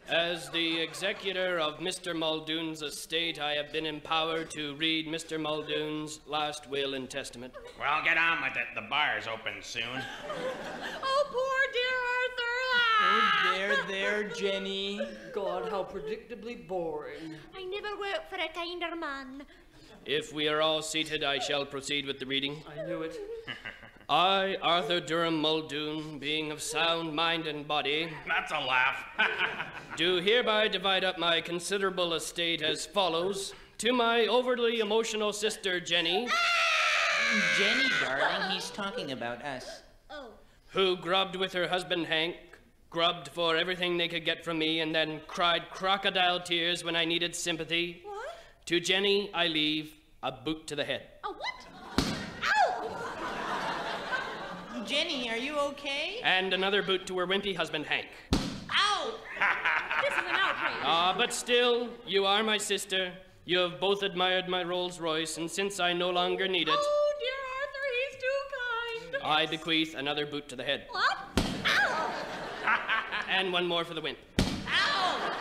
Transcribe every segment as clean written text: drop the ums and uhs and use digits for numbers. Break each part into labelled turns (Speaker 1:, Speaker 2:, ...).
Speaker 1: As the executor of Mr. Muldoon's estate, I have been empowered to read Mr. Muldoon's last will and testament.
Speaker 2: Well, get on with it. The bar's open soon.
Speaker 3: Oh, poor dear Arthur.
Speaker 4: Oh, there, Jenny.
Speaker 5: God, how predictably boring.
Speaker 3: I never worked for a kinder man.
Speaker 1: If we are all seated, I shall proceed with the reading.
Speaker 5: I knew it.
Speaker 1: I, Arthur Durham Muldoon, being of sound mind and body,
Speaker 2: That's a laugh.
Speaker 1: do hereby divide up my considerable estate as follows. To my overly emotional sister, Jenny,
Speaker 4: Jenny, darling, he's talking about us.
Speaker 3: Oh.
Speaker 1: who grubbed with her husband Hank, grubbed for everything they could get from me, and then cried crocodile tears when I needed sympathy.
Speaker 3: What?
Speaker 1: To Jenny, I leave a boot to the head.
Speaker 3: A what? Ow!
Speaker 4: Jenny, are you okay?
Speaker 1: And another boot to her wimpy husband Hank.
Speaker 3: Ow! This is an outrage.
Speaker 1: But still, you are my sister. You have both admired my Rolls Royce, and since I no longer need it,
Speaker 3: Oh, dear Arthur, he's too kind.
Speaker 1: I bequeath another boot to the head.
Speaker 3: What? Ow!
Speaker 1: And one more for the wimp.
Speaker 3: Ow!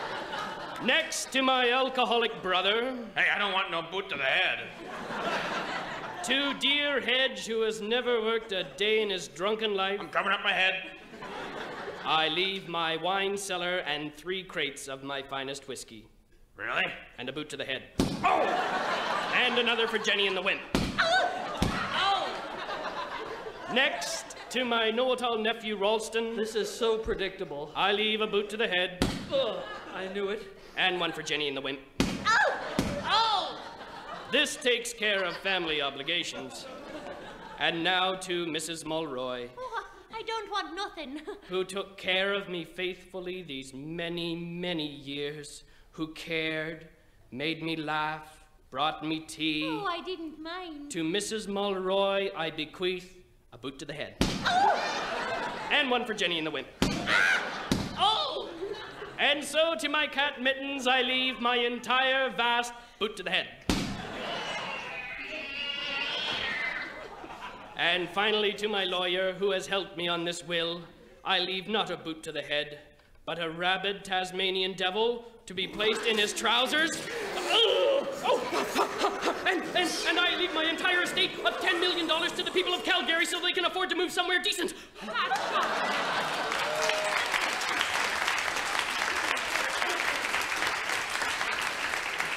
Speaker 1: Next to my alcoholic brother,
Speaker 2: Hey, I don't want no boot to the head.
Speaker 1: to dear Hedge, who has never worked a day in his drunken life,
Speaker 2: I'm covering up my head.
Speaker 1: I leave my wine cellar and 3 crates of my finest whiskey.
Speaker 2: Really?
Speaker 1: And a boot to the head. Oh! And another for Jenny and the wimp.
Speaker 3: Ow!
Speaker 1: Next, to my know-it-all nephew Ralston,
Speaker 5: This is so predictable.
Speaker 1: I leave a boot to the head
Speaker 5: Ugh, I knew it.
Speaker 1: and one for Jenny and the wimp.
Speaker 3: Ow! Oh!
Speaker 1: This takes care of family obligations. And now to Mrs. Mulroy,
Speaker 3: Oh, I don't want nothing.
Speaker 1: who took care of me faithfully these many, many years, who cared, made me laugh, brought me tea.
Speaker 3: Oh, I didn't mind.
Speaker 1: To Mrs. Mulroy, I bequeath a boot to the head. And one for Jenny and the wimp.
Speaker 3: Oh!
Speaker 1: And so to my cat Mittens, I leave my entire vast boot to the head. And finally, to my lawyer, who has helped me on this will, I leave not a boot to the head, but a rabid Tasmanian devil to be placed in his trousers. And I leave my entire estate of $10 million to the people of Calgary so they can afford to move somewhere decent.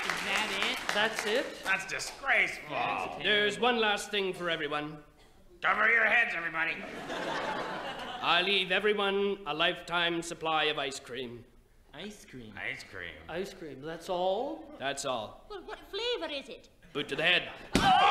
Speaker 4: Is that it?
Speaker 5: That's it?
Speaker 2: That's disgraceful.
Speaker 1: There's one last thing for everyone.
Speaker 2: Cover your heads, everybody.
Speaker 1: I leave everyone a lifetime supply of ice cream.
Speaker 4: Ice cream.
Speaker 2: Ice cream.
Speaker 5: Ice cream, that's all?
Speaker 1: That's all.
Speaker 3: Well, what flavor is it?
Speaker 1: Boot to the head.
Speaker 3: Oh!